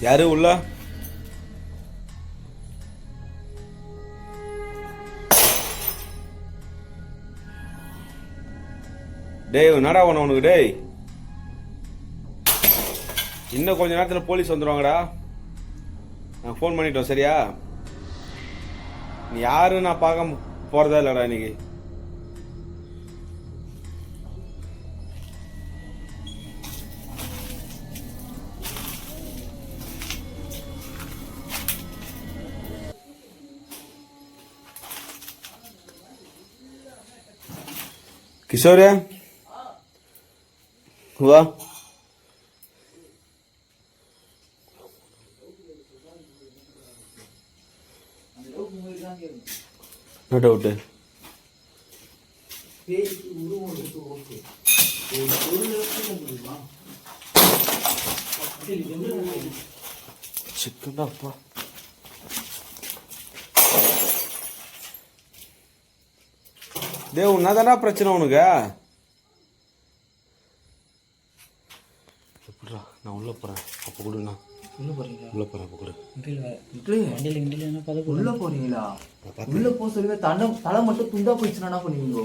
யாரு உள்ள? டேய் என்னடா பண்ண உனக்கு? டேய் இன்னும் கொஞ்ச நேரத்தில் போலீஸ் வந்துடுவாங்கடா. நான் ஃபோன் பண்ணிட்டோம் சரியா? நீ யாரு நான் பார்க்க போறதா இல்லடா இன்னைக்கு. கிஷோர் வா. No doubt. சிக்கன்டாப்பா. தேவ் என்னதானா பிரச்சனை உனக்கு? எப்படிடா நான் உள்ள போறேன் அப்ப கொடுண்ணா. உள்ள போறீங்களா? உள்ள போறேன் அப்ப கொடு. உள்ள போறீங்களா? உள்ள போக சொல்லி தலை மட்டும் துண்டா போயிடுச்சுன்னா என்ன பண்ணுவீங்க?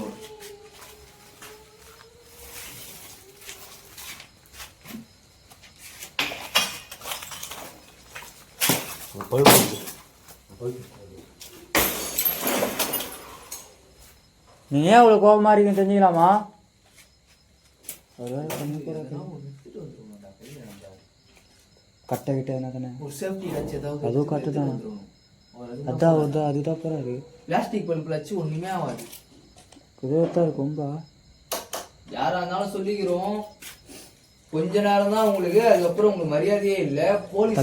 நீ ஏன் அவ்வளோ கோபமா இருக்கீங்க தெரிஞ்சுக்கலாமா? கட்ட கிட்ட என்ன தானே அதுவும் கட்டு தானே. அதான் அதுதான் போறாரு. பிளாஸ்டிக் பல்பு வச்சு ஒண்ணுமே ஆகாது. குதிரத்தான் இருக்கும்பா. யாரா இருந்தாலும் சொல்லிக்கிறோம். கொஞ்ச நேரம் தான் உங்களுக்கு, அதுக்கப்புறம் உங்களுக்கு மரியாதையே இல்ல. போலீஸ்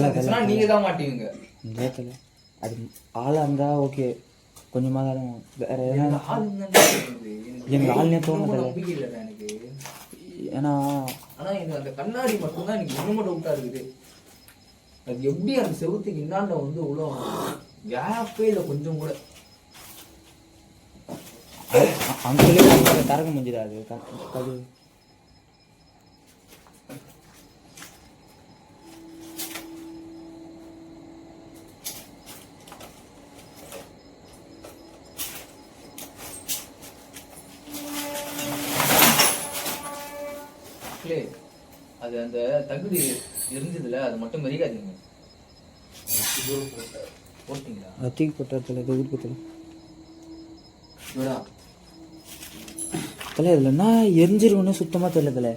நீங்க தான் மாட்டீங்க. அது ஆளா இருந்தா ஓகே, கொஞ்சமா தான். வேற எனக்கு ஆள்னே தோணுதில்ல எனக்கு. ஏன்னா ஆனா எனக்கு அந்த கண்ணாடி மட்டும்தான் எனக்கு இன்னும் டவுட்டா இருக்குது. அது எப்படி அந்த செவுத்துக்கு இன்னாண்ட வந்து இவ்வளோ கேப்பே இல்லை கொஞ்சம் கூட. அங்கே தரங்க முடிஞ்சுதா? அது அது அந்த தகுதி இருந்ததுல அது மட்டும் மறிக்காதீங்க. போட்டீங்களா? தூக்கி போட்டதில்ல, இது ஊருக்கு தலை இதில் என்ன எரிஞ்சிருவோன்னு சுத்தமாக தெரியல.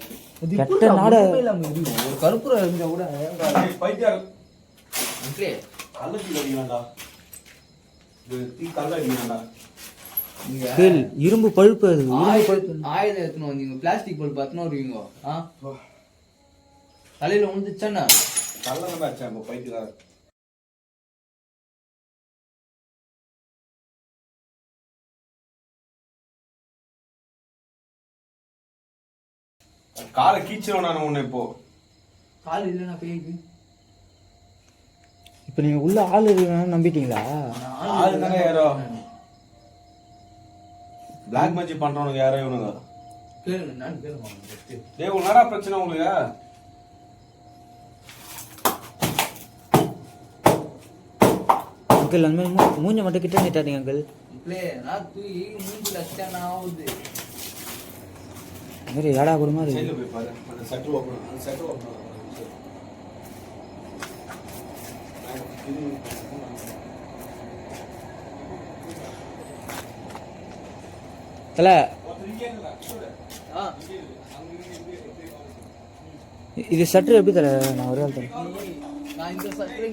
கெட்ட நாட ஒரு கருப்புரம் இருந்தா கூட இரும்பு பழுப்பு. அது ஆயுதம் எடுத்துன்னு வந்தீங்க, பிளாஸ்டிக் பல்ப் பார்த்துன்னு வருவீங்க. தலையில விழுந்துச்சாண்ணா பைத்தியக்காரர். காலை கீச்சிரும் நான் உன்னை. இப்போ கால் இல்லைன்னா பேய்க்கு. இப்போ நீங்க உள்ள ஆள் இருக்குன்னு நம்பிட்டீங்களா? ஆள் தானே யாரோ பிளாக் மேஜிக் பண்றவனுக்கு யாரோ இவனுங்க. கேளுங்க, நான் கேளுங்க. டேய் உன்னடா பிரச்சனை உங்களுக்கு? அங்கிள் அந்த மாதிரி மூஞ்ச மட்டும் கிட்ட நிட்டாதீங்க அங்கிள். நான் தூக்கி மூஞ்சில அடிச்சா ஆகுது. இந்த மாதிரி ஏடா கொடுமா அது. சைடுல போய் பாரு. அந்த சட்டர் ஓபன். அந்த சட்டர் ஓபன். தல இது சட்டர் எப்படி தல? நான் ஒரே ஆள் தரேன். நான் இந்த சட்டர்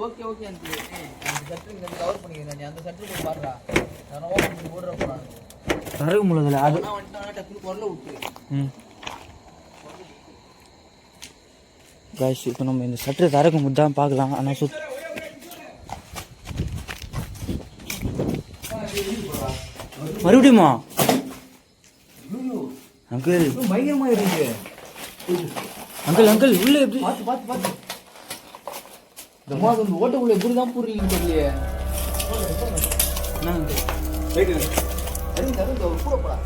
ஓகே ஓகே அந்த சட்டர் இங்க கவர் பண்ணிக்கிறேன். நீ அந்த சட்டர் போய் பாருடா. நான் ஓபன் பண்ணி போடுற போறேன். தரகு முள்ளதுல அது நான் வந்துட்டானே டக்குனு குரல விட்டு. गाइस இப்போ நம்ம இந்த சட்டர் தரகு முதான் பார்க்கலாம். ஆனா மறுபடியுமா அங்கிள்? பயங்கரமா இருக்கு அங்கிள். அங்கிள் உள்ள எப்படி? பாத்து பாத்து பாத்து. தம்மா அந்த ஓட்டக்குள்ள எப்படி தான் போறீங்கன்னு தெரியலையே. என்ன அங்கிள்? வெயிட் சரி சரி கூட போடா.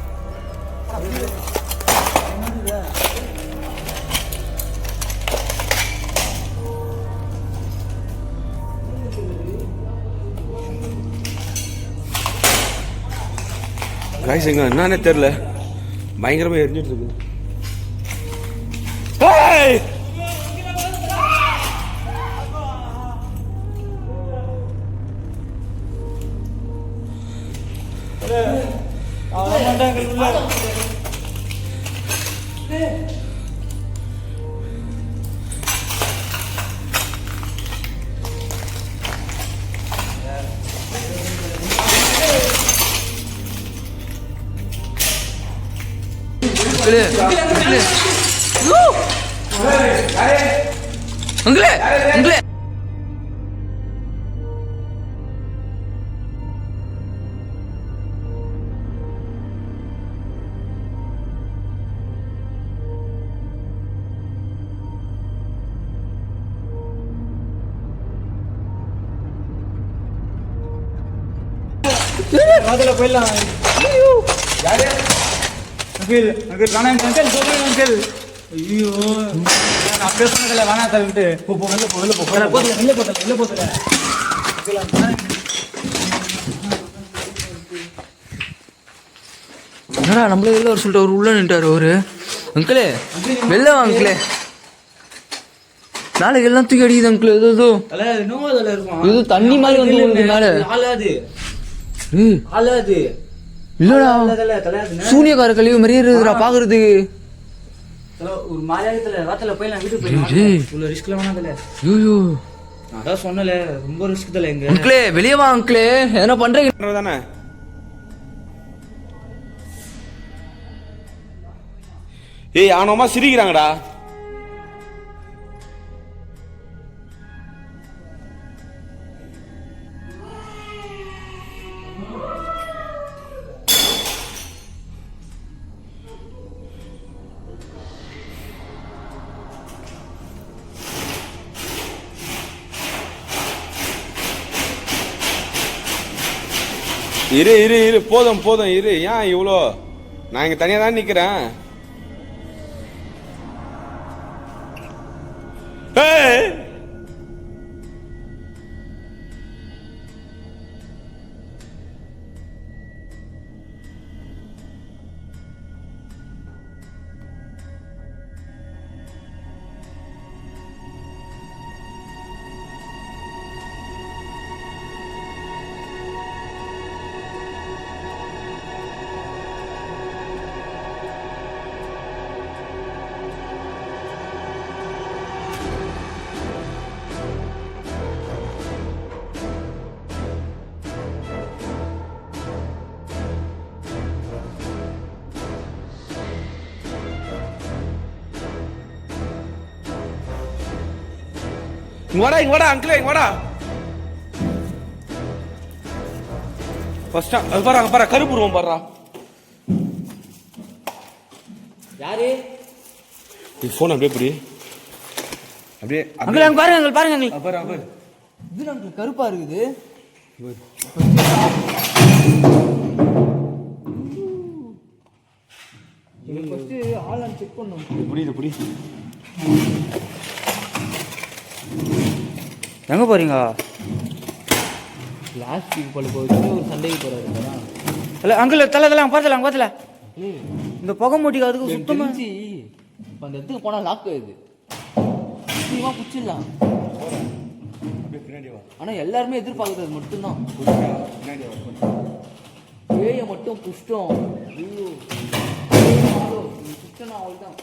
காய்ஸ் எங்க என்னன்னே தெரியல, பயங்கரமா எரிஞ்சிட்டு இருக்கு. ஏய் அங்கிளே அங்கிளே அதுல போயிடலாம். யாரு அங்கிள் அங்கிள் வேணாம் அங்கிள் சொல்லுங்க அங்கிள். ஐயோ நான் பேசுனதில்ல, வேணாம் தள்ளிட்டு போ போ வெளில போ வெளில போ போதுல வெளில போதல வெளில போதல. என்னடா நம்மளே வெளில வர சொல்லிட்டு அவர் உள்ள நின்ட்டாரு அவரு. அங்கிளே வெளில வா அங்கிளே, நாளைக்கு எல்லாம் தூக்கி அடிக்குது அங்கிள். ஏதோ இது தண்ணி மாதிரி வந்து உங்களுக்கு மேல ஆளாது இல்லடா, சூனியக்கார கழிவு மாதிரியே இருக்குதுடா பாக்குறதுக்கு. ஒரு மாயாயத்துல ராத்தில போயிடலாம், வீட்டுக்கு போயிடலாம். இவ்வளவு ரிஸ்க்ல வேணாதல. ஐயோ அதான் சொன்னல, ரொம்ப ரிஸ்க் தல. எங்க அங்கிளே வெளியே வா அங்கிளே, என்ன பண்றீங்க தானே? ஏய் ஆனோமா சிரிக்கிறாங்கடா. இரு இரு இரு, போதும் போதும் இரு. ஏன் இவ்வளோ? நான் இங்க தனியா தான் நிக்கிறேன். ஏய் இங்க வாடா அங்கிளே, இங்க வாடா. ஃபர்ஸ்ட் அது பாரு, அங்க பாரு கருப்பு உருவம் பாருடா. யாரு? நீ போன் அப்படியே புடி, அப்படியே அங்கிள் அங்க பாருங்க அங்கிள், பாருங்க அங்கிள். பாரு பாரு. இது அங்கிள் கருப்பா இருக்குது. ஃபர்ஸ்ட் ஆளான் செக் பண்ணனும். இது புடி. எங்க போறீங்க? லாஸ்ட் வீக் போல போயிட்டு ஒரு சண்டைக்கு போறாரு. இல்ல அங்கிள் தல தல பார்த்தல அங்க பார்த்தல. இந்த புகை மூட்டிக்கு அதுக்கு சுத்தமா அந்த இடத்துக்கு போனா லாக் ஆகுது. சீமா புடிச்சிடலாம். ஆனா எல்லாருமே எதிர்பார்க்கறது மட்டும்தான். ஏய மட்டும் புஷ்டம். ஐயோ புஷ்டனா அவ்வளவுதான்.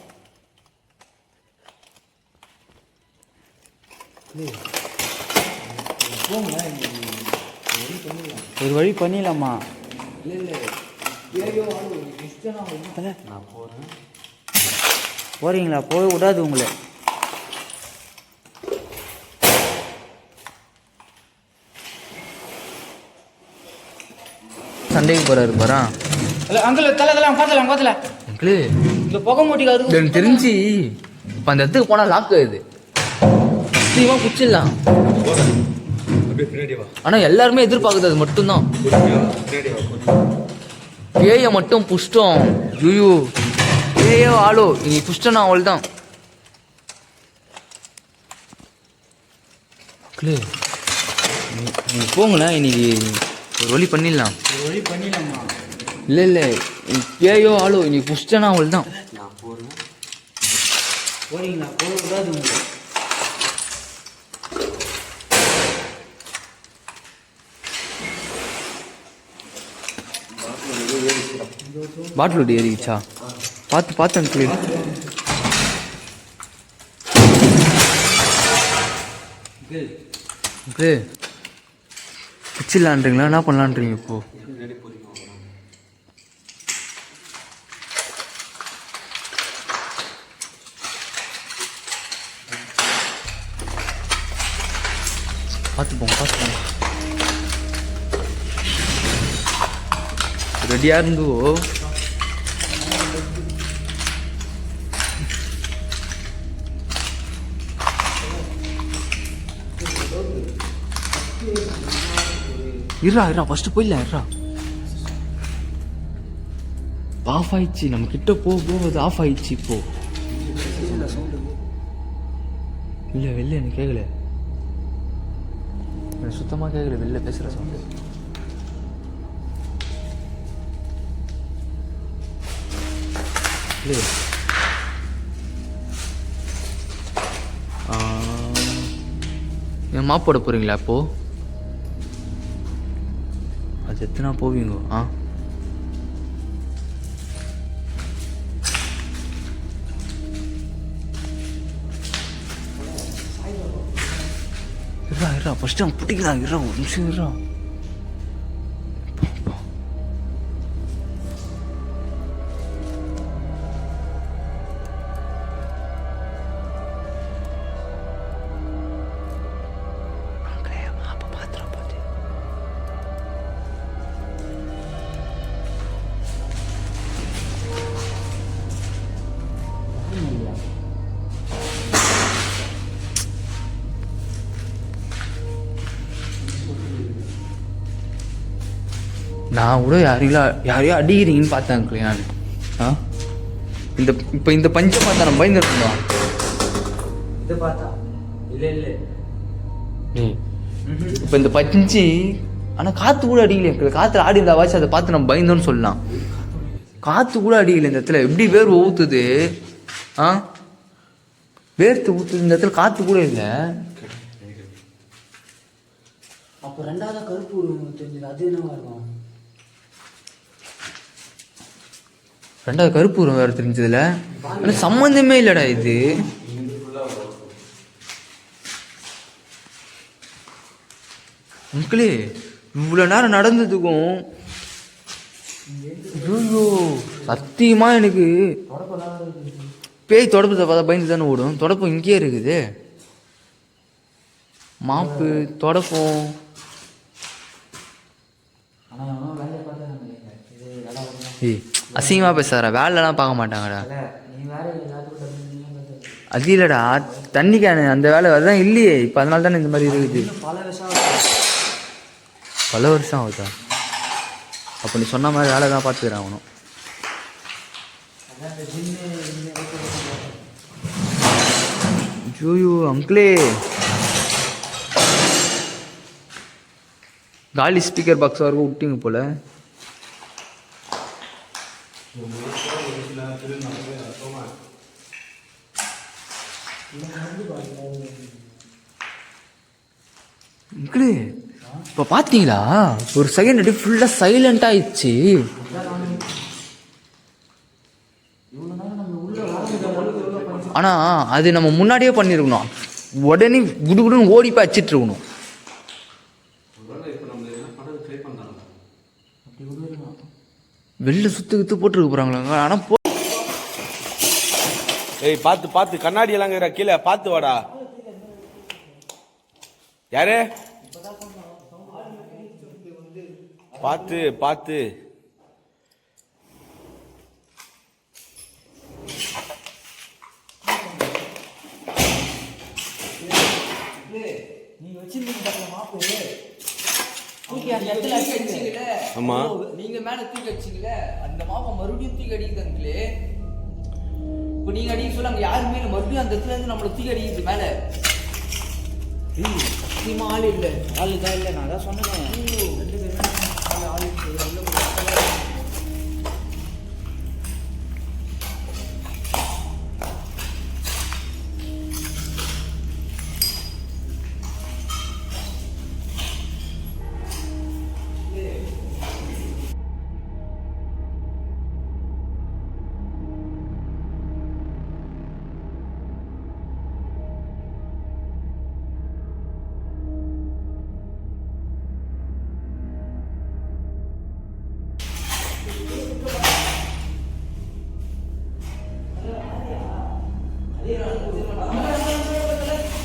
ஒரு வழி பண்ணிடலாமா? போறீங்களா? போய் விடாது உங்களை. சண்டைக்கு போறாரு பாரா. அங்கிள் தல தல பார்த்தல பார்த்தல. அங்கிள் இந்த புகை மூட்டிக்கு அதுக்கு எனக்கு தெரிஞ்சு இப்ப அந்த இடத்துக்கு போனா லாக் ஆகுது. சீமா புடிச்சிடலாம். ஆனா எல்லாருமே எதிர்பார்க்கறது அது மட்டும்தான். ஏய மட்டும் புஷ்டம். ஐயோ ஏயோ ஆளோ நீ புஷ்டனா அவள்தான். நீ போங்களேன், இன்னைக்கு ஒரு வழி பண்ணிடலாம். ஒரு வழி பண்ணிடலாமா? இல்லை இல்லை பேயோ ஆளோ நீ புஷ்டனா அவள் தான். நான் போறேன். போறீங்களா? போகக்கூடாது உங்களுக்கு. பாட்டில் ஒட்டி ஏறிச்சா? பார்த்து பார்த்து அங்கிள். அங்கிள் பிச்சிடலான்றீங்களா? என்ன பண்ணலான்றீங்க இப்போ? பார்த்து போங்க பார்த்து போங்க. ரெடியாக இருந்தோ. இருறா ஃபர்ஸ்ட் போயிடலாம். இருறா ஆஃப் ஆயிடுச்சு. நம்ம கிட்ட போகுது ஆஃப் ஆயிடுச்சு. இப்போ இல்லை வெளில எனக்கு கேட்கல. எனக்கு சுத்தமாக கேட்கல வெளில பேசுகிற சவுண்டு. இல்லை என் மாப் போட போகிறீங்களா அப்போது? அது எத்தனை போவீங்க? இருறா ஃபஸ்ட்டு அவன் பிடிக்கலாம். இருறா ஒரு நிமிஷம் இருறா. நான் கூட யாரையோ அடிக்கிறீங்கன்னு பார்த்தேன் நான். இந்த பஞ்சை பார்த்தா நம்ம பயந்துருந்தோம். இதை பார்த்தா இல்லை இப்போ இந்த பஞ்சு ஆனால் காற்று கூட அடிக்கல. காற்று ஆடி இருந்தா வாசி அதை பார்த்து நம்ம பயந்தோன்னு சொல்லலாம். காற்று கூட அடிக்கல இந்த இடத்துல. எப்படி வேர்வை ஊற்றுது? வேர்த்து ஊற்றுது இந்த இடத்துல. காற்று கூட இல்லை. அப்போ ரெண்டாவது கருப்பு உருவம் தெரிஞ்சது. அது என்னவா இருக்கும்? ரெண்டாவது கருப்பு உருவம் வேறு தெரிஞ்சதுல. ஆனால் சம்மந்தமே இல்லைடா இது. அங்கிளே இவ்வளோ நேரம் நடந்ததுக்கும் ஐயோ சத்தியமாக எனக்கு பேய் தொடப்பத்தை பார்த்தா பயந்து தானே ஓடும். தொடப்பம் இங்கேயே இருக்குது. மாப்பு தொடப்பம். ஏய் அசிங்கமாக பேசுறா. வேலைலாம் பார்க்க மாட்டாங்கடா. அது இல்லைடா தண்ணி கேனு அந்த வேலை அதுதான் இல்லையே இப்போ. அதனால தானே இந்த மாதிரி இருக்குது. பல வருஷம் ஆகுதா? அப்போ நீ சொன்ன மாதிரி வேலை தான் பார்த்துக்கிறேன் அவனும். ஜோயோ அங்கிளே காலி ஸ்பீக்கர் பாக்ஸ் வரைக்கும் விட்டீங்க போல. அங்கிளே இப்போ பார்த்தீங்களா ஒரு செகண்ட் அடி ஃபுல்லாக சைலண்ட் ஆயிடுச்சு. ஆனால் அது நம்ம முன்னாடியே பண்ணியிருக்கணும். உடனே குடுகுடுன்னு ஓடி போய் அடிச்சிட்டு இருக்கணும். வெளில சுத்து போட்டுருக்க போகிறாங்களா? ஆனால் ஏய் பார்த்து கண்ணாடி எல்லாம் இருக்கிற கீழே பார்த்து வாடா. யாரு? பார்த்து ஆமா நீங்க மேல தூக்கி அடிச்சீங்களே அந்த மாப்பை மறுபடியும் தூக்கி அடிக்குதுங்களே. இப்போ நீங்க அடிக்க சொல்ல அங்க யாருமே இல்லை. மறுபடியும் அந்த இடத்துல இருந்து நம்மளை தூக்கி அடிக்குது மேல. ஆள் இல்லை. ஆள் தான் இல்லை. நான் தான் சொன்னேன்.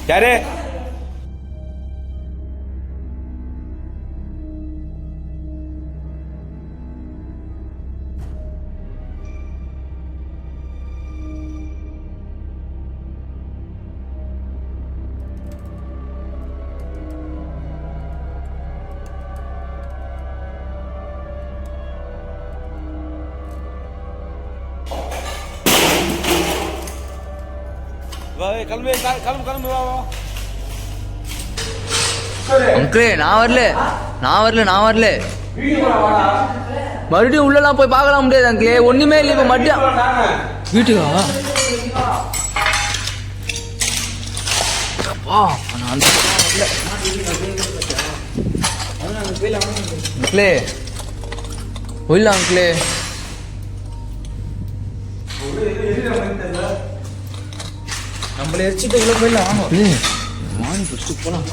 யாரு? கிளம்பு கிளம்பு கிளம்பு வா வா. அங்கிளே நான் வரல நான் வரல நான் வரல. மறுபடியும் உள்ளலாம் போய் பார்க்கலாம் முடியாது அங்கிளே. ஒண்ணுமே இல்லை இப்போ மறுபடியும் வீட்டுக்கா? அப்பா நான் அந்த அங்கிளே போயிடலாம் அங்கிளே. நம்மள எரிச்சிட்டு உள்ள போயிடலாம் வாங்க. மானி ஃபஸ்ட்டு போகலாம்.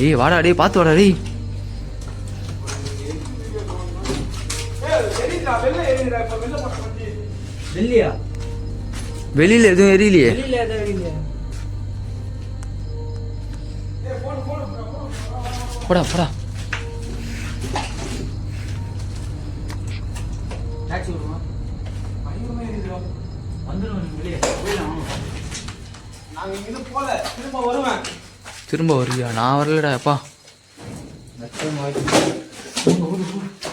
ஏய் வாடா டேய், பார்த்து வாடா டேய். வெளியா? வெளியில எதுவும் எரியலையே. வெளியில எதுவும் எரியலையே. போடா போடா. டாக்ஸி வருமா? வந்துடும் வெளியே போயிடலாம் வாங்க. நாங்க இங்கிருந்து போல திரும்ப வருவேன். திரும்ப வருவியா? நான் வரலடா அப்பா. நச்சம் வாய்ப்பு.